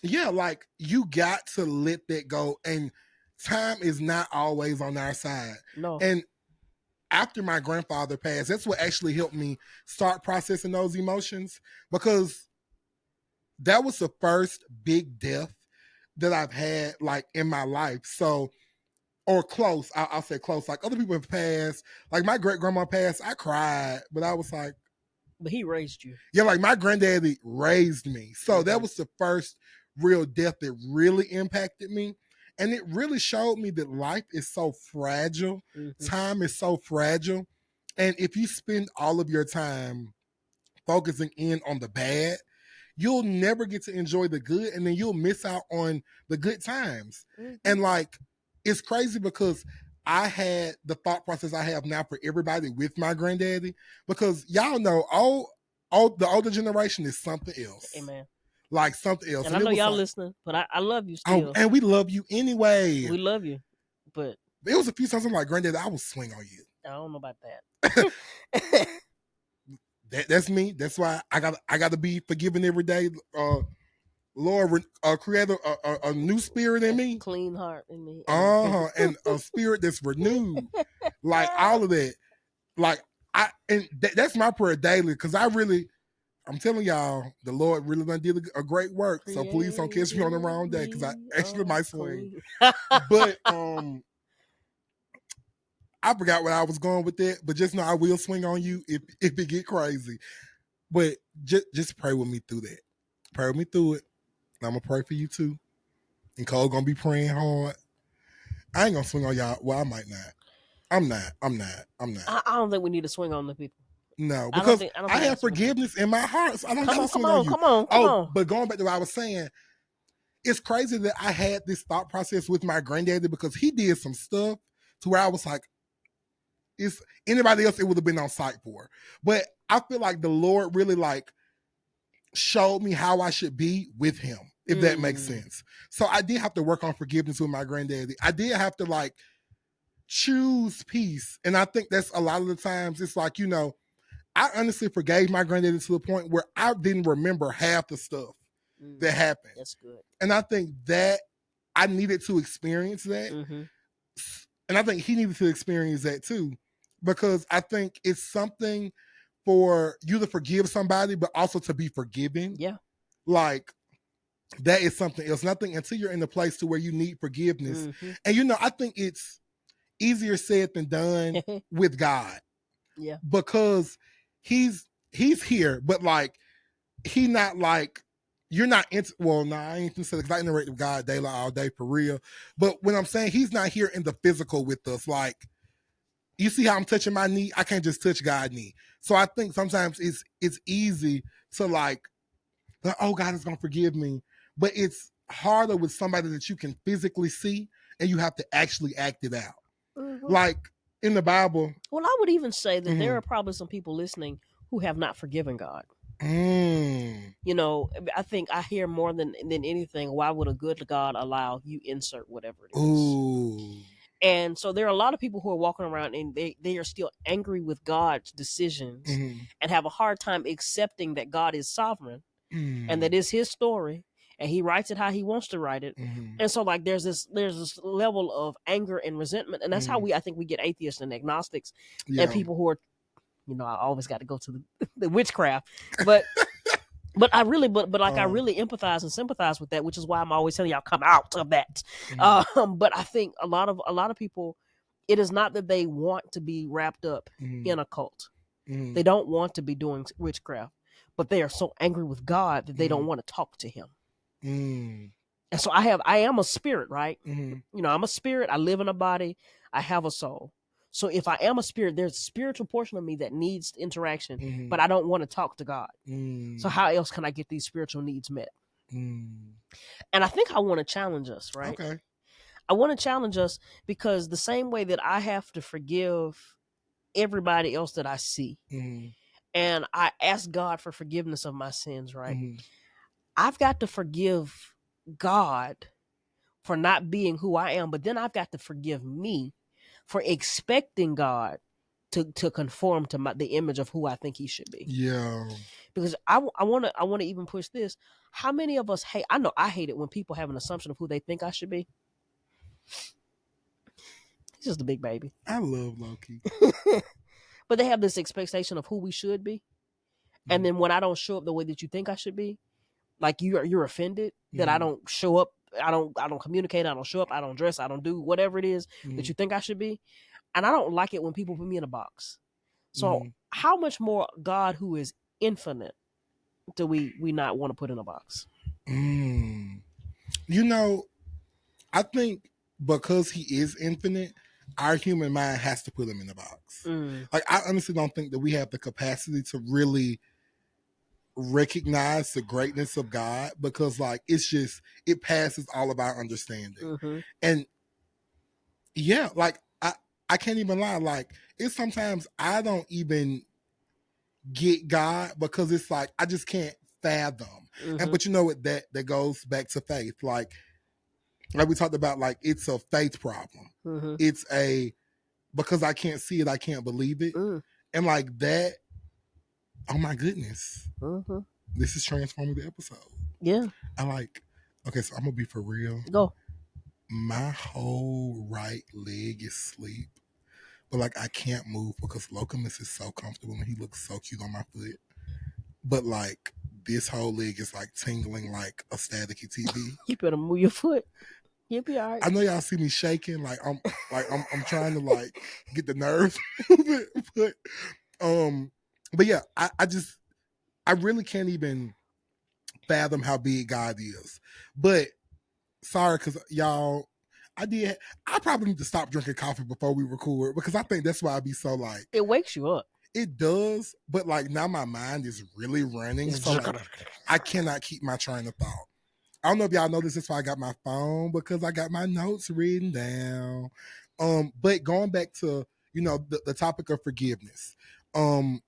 yeah, like you got to let that go. And time is not always on our side. No. And after my grandfather passed, that's what actually helped me start processing those emotions, because that was the first big death that I've had like in my life. So, or close, I'll say close. Like other people have passed, like my great grandma passed, I cried, but I was like, but he raised you. Yeah, like my granddaddy raised me. So that was the first real death that really impacted me. And it really showed me that life is so fragile. Time is so fragile. And if you spend all of your time focusing in on the bad, you'll never get to enjoy the good, and then you'll miss out on the good times. And like, it's crazy because I had the thought process I have now for everybody with my granddaddy, because y'all know, the older generation is something else. Amen. Like something else. And I know y'all listening, but I love you still. And we love you anyway. We love you, but There was a few times I'm like, Granddad, I will swing on you. I don't know about that. That's me. That's why I got to be forgiving every day. Lord, create a new spirit in me. Clean heart in me. And a spirit that's renewed. Like all of that. Like that's my prayer daily, because I'm telling y'all, the Lord really done did a great work. So please don't catch me on the wrong day, because I actually might swing. But I forgot where I was going with that. But just know I will swing on you if it get crazy. But just pray with me through that. Pray with me through it. And I'm gonna pray for you too. And Cole gonna be praying hard. I ain't gonna swing on y'all. Well, I might not. I'm not. I don't think we need to swing on the people. No, because I don't I think have forgiveness in my heart, so I don't got to swing on you. Come on. But going back to what I was saying, it's crazy that I had this thought process with my granddaddy, because he did some stuff to where I was like, it's anybody else it would have been on site for. But I feel like the Lord really like showed me how I should be with him, if that makes sense. So I did have to work on forgiveness with my granddaddy. I did have to like choose peace. And I think that's a lot of the times it's like, I honestly forgave my granddaddy to the point where I didn't remember half the stuff that happened. That's good. And I think that I needed to experience that. Mm-hmm. And I think he needed to experience that too, because I think it's something for you to forgive somebody, but also to be forgiven. Yeah. Like that is something else. And I think until you're in a place to where you need forgiveness, and I think it's easier said than done with God. Yeah. Because he's here, but like he not like you're not into. Well, nah, I ain't gonna say because I interact with God daily all day for real. But when I'm saying he's not here in the physical with us, like you see how I'm touching my knee, I can't just touch God's knee. So I think sometimes it's easy to like, oh, God is gonna forgive me, but it's harder with somebody that you can physically see and you have to actually act it out. Like in the Bible. Well, I would even say that there are probably some people listening who have not forgiven God. I think I hear more than anything, why would a good God allow you insert whatever it is? Ooh. And so there are a lot of people who are walking around and they are still angry with God's decisions and have a hard time accepting that God is sovereign and that it's his story and he writes it how he wants to write it. And so like there's this level of anger and resentment, and that's how I think we get atheists and agnostics and people who are, I always got to go to the witchcraft, but I really I really empathize and sympathize with that, which is why I'm always telling y'all come out of that. But I think a lot of people, it is not that they want to be wrapped up in a cult. They don't want to be doing witchcraft, but they are so angry with God that they don't want to talk to him. And so I am a spirit, right? I'm a spirit. I live in a body. I have a soul. So if I am a spirit, there's a spiritual portion of me that needs interaction, but I don't want to talk to God. So how else can I get these spiritual needs met? And I think I want to challenge us, right? Okay. I want to challenge us because the same way that I have to forgive everybody else that I see, and I ask God for forgiveness of my sins, right? I've got to forgive God for not being who I am, but then I've got to forgive me for expecting God to conform to the image of who I think he should be. Yeah. Because I want to even push this. How many of us hate? I know I hate it when people have an assumption of who they think I should be. He's just a big baby. I love Loki. But they have this expectation of who we should be. And then when I don't show up the way that you think I should be, like you're offended that I don't show up, I don't communicate, I don't show up, I don't dress, I don't do whatever it is that you think I should be. And I don't like it when people put me in a box. So how much more God, who is infinite, do we not want to put in a box? I think because he is infinite, our human mind has to put him in a box. Like I honestly don't think that we have the capacity to really recognize the greatness of God, because like it passes all of our understanding. And yeah, like I can't even lie, like it's sometimes I don't even get God, because it's like I just can't fathom. And but you know what, that goes back to faith. Like like we talked about, like it's a faith problem. Mm-hmm. It's a because I can't see it, I can't believe it, and like that. Oh my goodness, this is transforming the episode. Yeah, I like. Okay, so I'm gonna be for real. go. My whole right leg is asleep, but like I can't move because Locumus is so comfortable and he looks so cute on my foot. But like this whole leg is like tingling like a staticky TV. You better move your foot. You'll be all right. I know y'all see me shaking, like I'm trying to like get the nerves moving, but yeah, I really can't even fathom how big God is. But sorry, because y'all, I probably need to stop drinking coffee before we record because I think that's why I be so like. It wakes you up. It does, but like now my mind is really running, so like I cannot keep my train of thought. I don't know if y'all noticed this, why I got my phone because I got my notes written down. But going back to the topic of forgiveness, an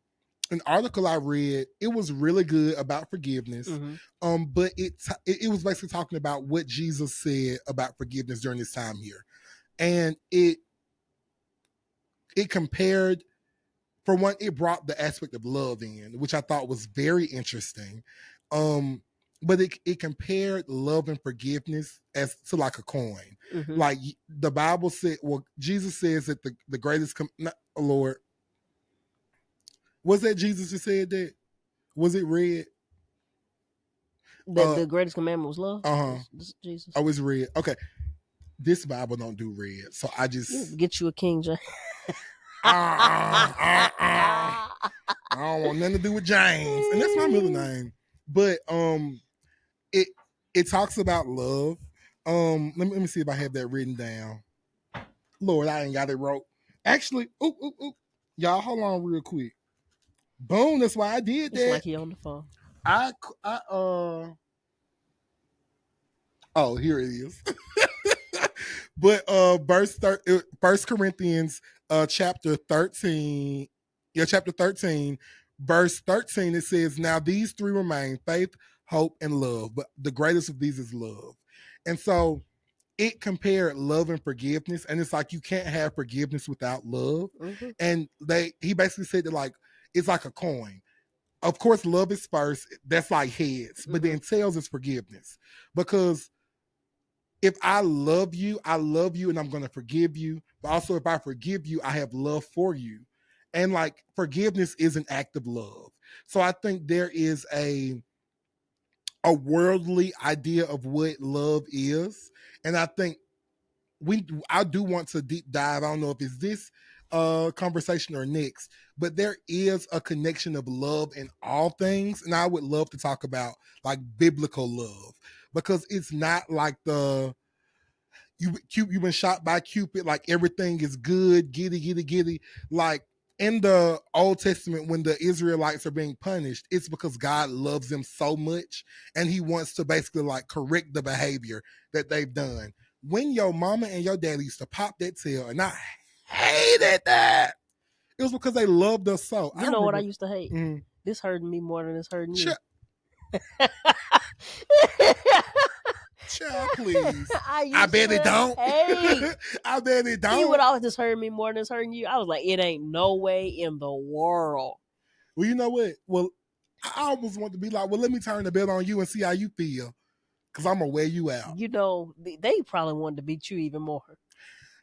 article I read, it was really good about forgiveness. But it was basically talking about what Jesus said about forgiveness during his time here, and it compared. For one, it brought the aspect of love in, which I thought was very interesting. But it compared love and forgiveness as to like a coin. Like the Bible said, well, Jesus says that the greatest, not, Lord, was that Jesus who said that? Was it read? The greatest commandment was love. Jesus. Oh, it's read. Okay, this Bible don't do red, so I just get you a King James. I don't want nothing to do with James, and that's my middle name. But it talks about love. Let me see if I have that written down. Lord, I ain't got it wrote. Actually, oop. Y'all, hold on real quick. Boom, that's why I did that. It's like he on the phone. Oh, here it is. But First Corinthians chapter 13, chapter 13, verse 13, it says, now these three remain: faith, hope, and love. But the greatest of these is love. And so it compared love and forgiveness, and it's like you can't have forgiveness without love. And he basically said that like it's like a coin. Of course, love is first. That's like heads, but then tails is forgiveness. Because if I love you, and I'm going to forgive you. But also, if I forgive you, I have love for you. And like forgiveness is an act of love. So I think there is a worldly idea of what love is. And I think I do want to deep dive. I don't know if it's this conversation or next, but there is a connection of love in all things. And I would love to talk about like biblical love, because it's not like you've been shot by Cupid, like everything is good, giddy. Like in the Old Testament, when the Israelites are being punished, it's because God loves them so much and he wants to basically like correct the behavior that they've done. When your mama and your daddy used to pop that tail, and I hated that, it was because they loved us so. You know what I used to hate? This hurting me more than it's hurting you. Child, please. I bet it don't. I bet it don't. You would always just hurt me more than it's hurting you. I was like, it ain't no way in the world. Well, you know what? Well, I almost want to be like, well, let me turn the belt on you and see how you feel, because I'm going to wear you out. You know, they probably wanted to beat you even more.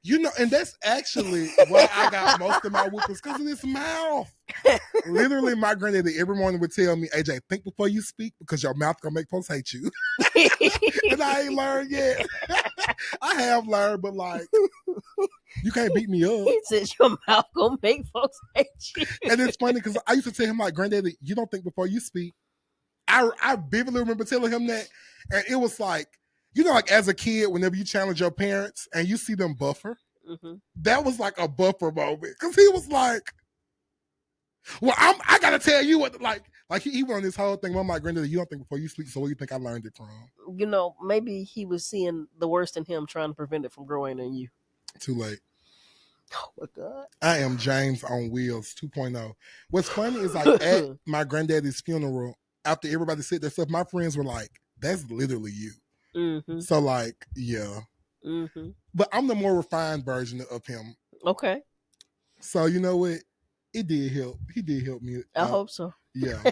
You know, and that's actually why I got most of my whoopings, because of this mouth. Literally, my granddaddy every morning would tell me, AJ, think before you speak, because your mouth going to make folks hate you. And I ain't learned yet. I have learned, but like, you can't beat me up. He said your mouth going to make folks hate you. And it's funny because I used to tell him, like, granddaddy, you don't think before you speak. I vividly remember telling him that. And it was like, you know, like as a kid, whenever you challenge your parents and you see them buffer, that was like a buffer moment. Because he was like, well, I got to tell you what, like he went on this whole thing. I'm like, granddaddy, you don't think before you speak, so where do you think I learned it from? You know, maybe he was seeing the worst in him, trying to prevent it from growing in you. Too late. Oh my God. I am James on Wheels 2.0. What's funny is like at my granddaddy's funeral, after everybody said their stuff, my friends were like, that's literally you. Mm-hmm. So like, yeah. Mm-hmm. But I'm the more refined version of him. Okay. So you know what? It did help. He did help me I out. hope so. Yeah.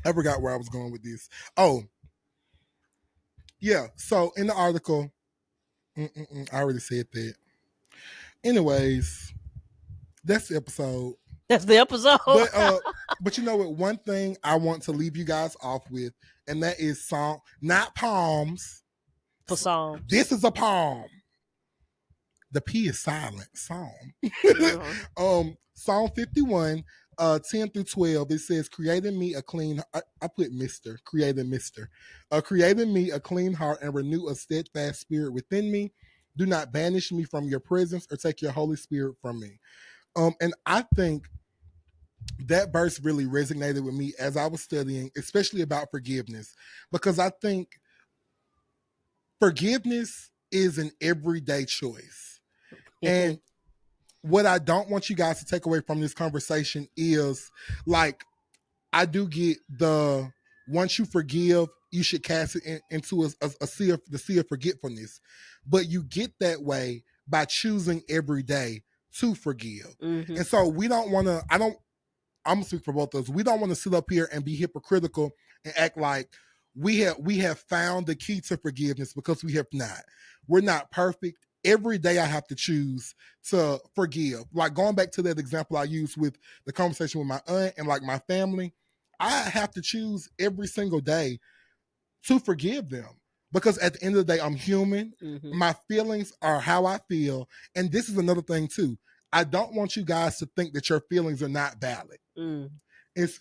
I forgot where I was going with this. Oh, yeah. So in the article, I already said that. Anyways, that's the episode. That's the episode. But you know what? One thing I want to leave you guys off with, and that is song, not palms. For Psalms. This is a palm. The P is silent. Psalm. Psalm 51, 10 through 12. It says, "Creating me a clean." I put Mister. Creating Mister. "Creating me a clean heart and renew a steadfast spirit within me. Do not banish me from your presence or take your Holy Spirit from me." And I think that verse really resonated with me as I was studying, especially about forgiveness, because I think forgiveness is an everyday choice. And what I don't want you guys to take away from this conversation is like, I do get the once you forgive, you should cast it into a sea of the sea of forgetfulness. But you get that way by choosing every day to forgive. Mm-hmm. And so we don't want to, I'm gonna speak for both of us. We don't want to sit up here and be hypocritical and act like we have found the key to forgiveness, because we have not. We're not perfect. Every day I have to choose to forgive. Like going back to that example I used with the conversation with my aunt and like my family, I have to choose every single day to forgive them, because at the end of the day, I'm human. Mm-hmm. My feelings are how I feel. And this is another thing too. I don't want you guys to think that your feelings are not valid. Mm.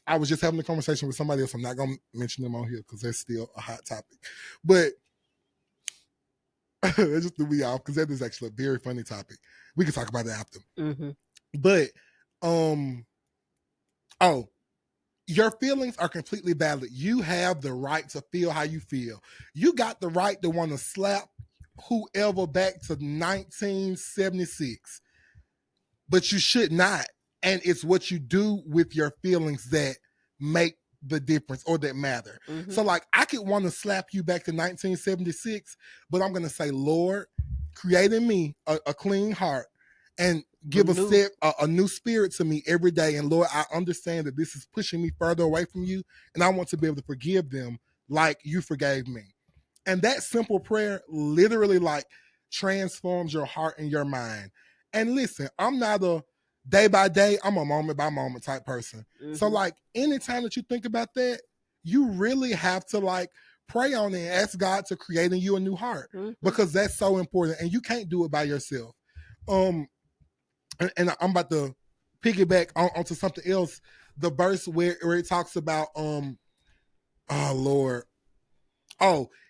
I was just having a conversation with somebody else. I'm not going to mention them on here because that's still a hot topic. But it just threw me off because that is actually a very funny topic. We can talk about it after. Mm-hmm. But, your feelings are completely valid. You have the right to feel how you feel. You got the right to want to slap whoever back to 1976, but you should not. And it's what you do with your feelings that make the difference or that matter. Mm-hmm. So like, I could want to slap you back to 1976, but I'm going to say, Lord, create in me a clean heart and give a new spirit to me every day. And Lord, I understand that this is pushing me further away from you, and I want to be able to forgive them like you forgave me. And that simple prayer literally like transforms your heart and your mind. And listen, I'm not a day by day, I'm a moment by moment type person. Mm-hmm. So like, anytime that you think about that, you really have to like pray on it and ask God to create in you a new heart, because that's so important, and you can't do it by yourself. And I'm about to piggyback onto something else. The verse where it talks about oh Lord,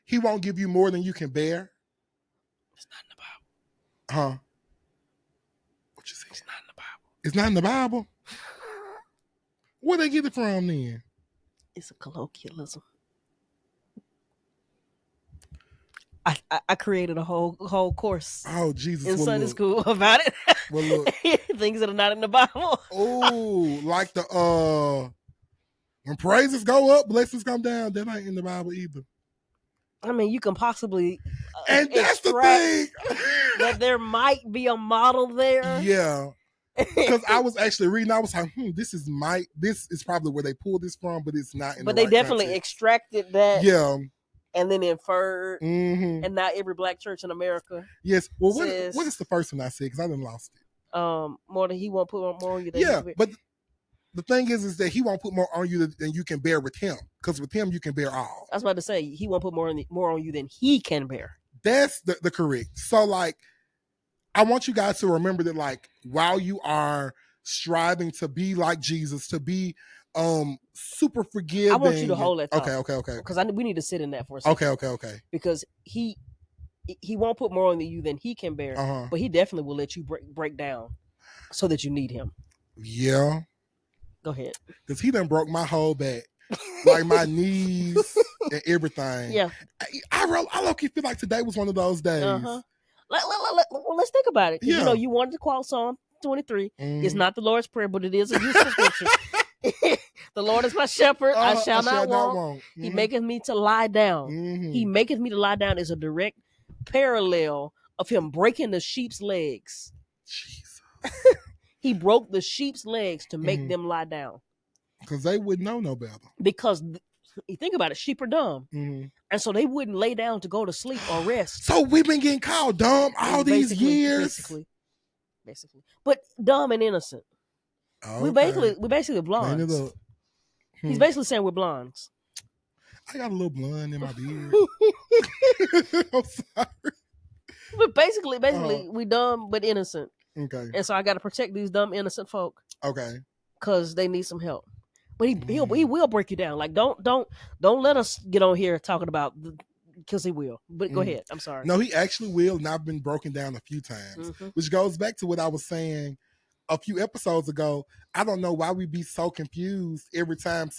he won't give you more than you can bear. It's not in the Bible. Huh? What you say? It's not in the Bible. It's not in the Bible? Where they get it from then? It's a colloquialism. I created a whole course. Oh Jesus! In Sunday school about it. Well, look, things that are not in the Bible. Oh, like the when praises go up, blessings come down. That ain't in the Bible either. I mean, you can possibly and that's the thing that there might be a model there. Yeah. Because I was actually reading, I was like, this is probably where they pulled this from, but it's not in but the they right definitely context. Extracted that. Yeah. And then inferred. Mm-hmm. And not every black church in America. Yes. Well, what is the first one I said? Because I done lost it. More than he won't put more on you than you but the thing is that he won't put more on you than you can bear with him. Because with him, you can bear all. I was about to say, he won't put more on you than he can bear. That's the correct. So, like, I want you guys to remember that, like, while you are striving to be like Jesus, to be super forgiving. I want you to hold that thought. Okay. Because we need to sit in that for a second. Okay. Because he won't put more on you than he can bear, but he definitely will let you break down so that you need him. Yeah. Go ahead. Because he done broke my whole back. Like my knees and everything. Yeah. I low-key feel like today was one of those days. Well, let's think about it. Yeah. You wanted to quote Psalm 23. It's not the Lord's Prayer, but it is a useful scripture. The Lord is my shepherd; I shall I shall not not want. want. He maketh me to lie down. He maketh me to lie down is a direct parallel of him breaking the sheep's legs. Jesus. He broke the sheep's legs to make them lie down. Because they wouldn't know no better. Because you think about it, sheep are dumb. And so they wouldn't lay down to go to sleep or rest. So we've been getting called dumb all these years. Basically. But dumb and innocent. Okay. We basically blondes. He's basically saying we're blondes. I got a little blonde in my beard. I'm sorry. But basically, we dumb but innocent. Okay. And so I got to protect these dumb innocent folk. Okay. Because they need some help. But he will break you down. Like don't let us get on here talking about because he will. But go ahead. I'm sorry. No, he actually will, and I've been broken down a few times, which goes back to what I was saying a few episodes ago. I don't know why we be so confused every time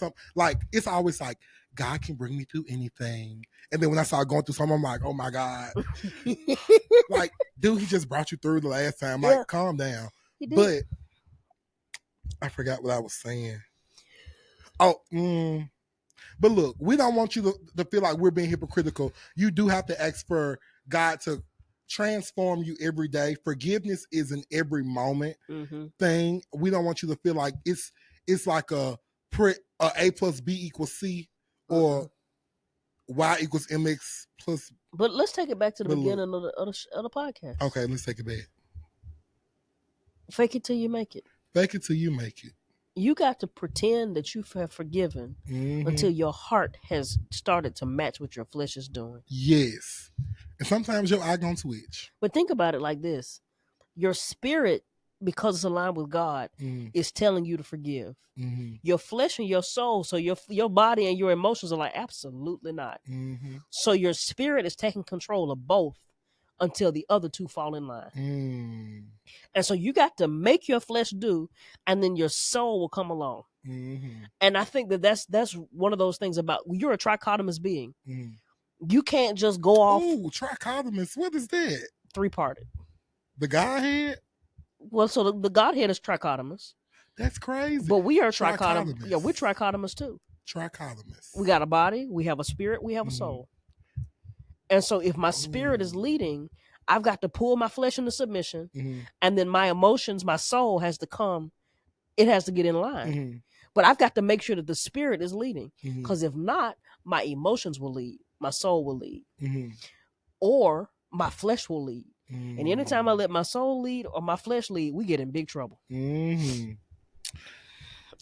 it's always like God can bring me through anything. And then when I start going through something, I'm like, oh my God. Like, dude, he just brought you through the last time. Like, calm down. He did. But I forgot what I was saying. But look, we don't want you to feel like we're being hypocritical. You do have to ask for God to transform you every day. Forgiveness is an every moment thing. We don't want you to feel like it's like a plus B equals C or Y equals MX plus. But let's take it back to the beginning of the podcast. Okay, let's take it back. Fake it till you make it. Fake it till you make it. You got to pretend that you have forgiven until your heart has started to match what your flesh is doing. Yes. And sometimes your eye gonna twitch. But think about it like this. Your spirit, because it's aligned with God, is telling you to forgive. Your flesh and your soul, so your body and your emotions are like, absolutely not. So your spirit is taking control of both until the other two fall in line. And so you got to make your flesh do, and then your soul will come along. And I think that's one of those things about you're a trichotomous being. You can't just go off. Oh, trichotomous. What is that? Three-parted. The Godhead? Well, so the Godhead is trichotomous. That's crazy. But we are trichotomous. Yeah, we're trichotomous too. Trichotomous. We got a body, we have a spirit, we have a soul. And so if my spirit is leading, I've got to pull my flesh into submission, and then my emotions, my soul has to come. It has to get in line. But I've got to make sure that the spirit is leading, because if not, my emotions will lead, my soul will lead, or my flesh will lead. And anytime I let my soul lead or my flesh lead, we get in big trouble.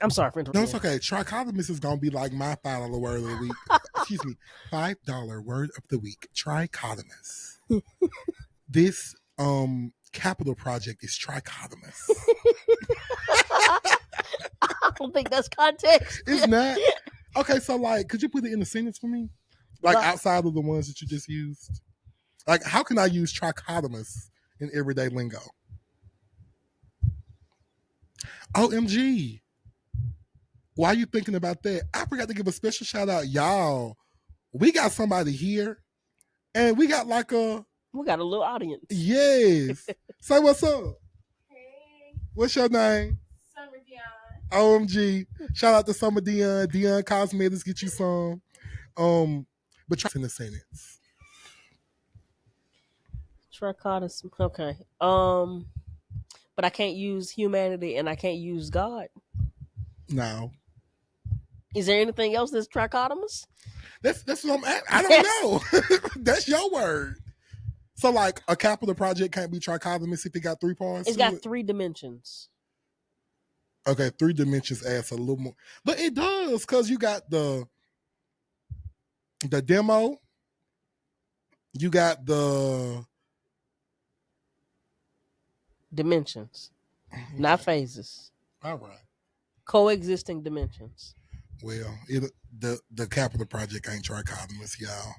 I'm sorry for interrupting. No, it's okay. Trichotomous is going to be like my $5 word of the week. Excuse me. $5 word of the week. Trichotomous. This capital project is trichotomous. I don't think that's context. It's not. Okay, so could you put it in a sentence for me? Outside of the ones that you just used? How can I use trichotomous in everyday lingo? OMG. Why are you thinking about that? I forgot to give a special shout out, y'all. We got somebody here, and we got we got a little audience. Yes. Say what's up. Hey. What's your name? Summer Dion. OMG. Shout out to Summer Dion. Dion Cosmetics, get you some. But try in the sentence. Trichotomous. Okay. But I can't use humanity and I can't use God. No. Is there anything else that's trichotomous? That's what I'm at. I don't know. That's your word. So a capital project can't be trichotomous if it got 3 parts. It's got 3 dimensions. Okay, 3 dimensions adds a little more. But it does, because you got the demo. You got the dimensions. Not phases. All right. Coexisting dimensions. Well, the capital project ain't trichotomous, y'all.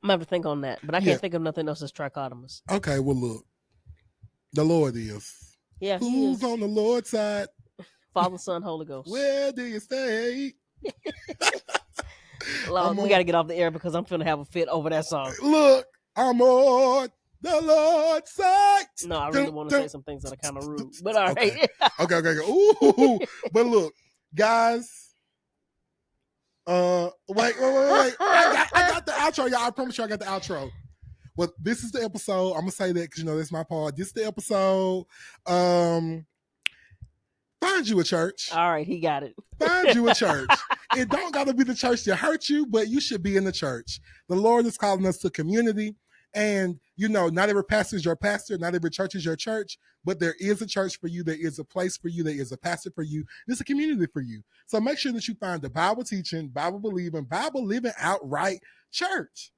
I'm gonna have to think on that, but I can't think of nothing else that's trichotomous. Okay, well look, the Lord is. Yeah, who's on the Lord's side? Father, Son, Holy Ghost. Where do you stay? Lord, we got to get off the air because I'm finna have a fit over that song. Look, I'm on The Lord said. No, I really want to say some things that are kind of rude, but all right. Okay. Ooh, but look, guys. Wait. I got the outro, y'all. I promise you, I got the outro. Well, this is the episode. I'm gonna say that because that's my part. This is the episode. Find you a church. All right, he got it. Find you a church. It don't gotta be the church that hurt you, but you should be in the church. The Lord is calling us to community. And not every pastor is your pastor, not every church is your church, but there is a church for you, there is a place for you, there is a pastor for you, there's a community for you. So make sure that you find the Bible teaching, Bible believing, Bible living outright church.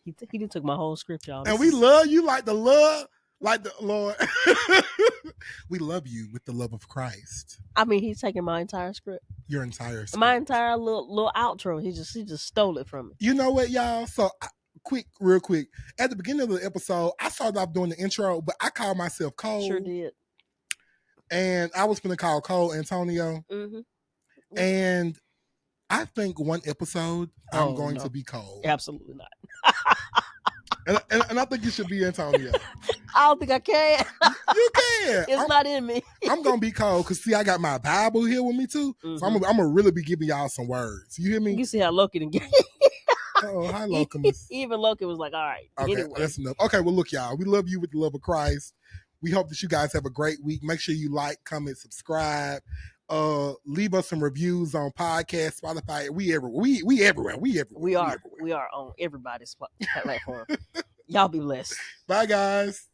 He just took my whole script, y'all. And we love you like the Lord. We love you with the love of Christ. I mean, he's taking my entire script. Your entire script. My entire little outro. He just stole it from me. You know what, y'all? So real quick. At the beginning of the episode, I started off doing the intro, but I called myself Cole. Sure did. And I was going to call Cole Antonio. Mm-hmm. And I think one episode I'm going to be Cole. Absolutely not. and I think you should be Antonio. I don't think I can. You can. It's not in me. I'm going to be Cole because, see, I got my Bible here with me, too. Mm-hmm. So I'm going to really be giving y'all some words. You hear me? You see how Loki didn't get Oh, hi, Locamus. Even Loki was like, all right. Okay, anyway. That's enough. Okay, well, look, y'all. We love you with the love of Christ. We hope that you guys have a great week. Make sure you like, comment, subscribe. Leave us some reviews on podcast, Spotify. We everywhere. We are on everybody's platform. Y'all be blessed. Bye, guys.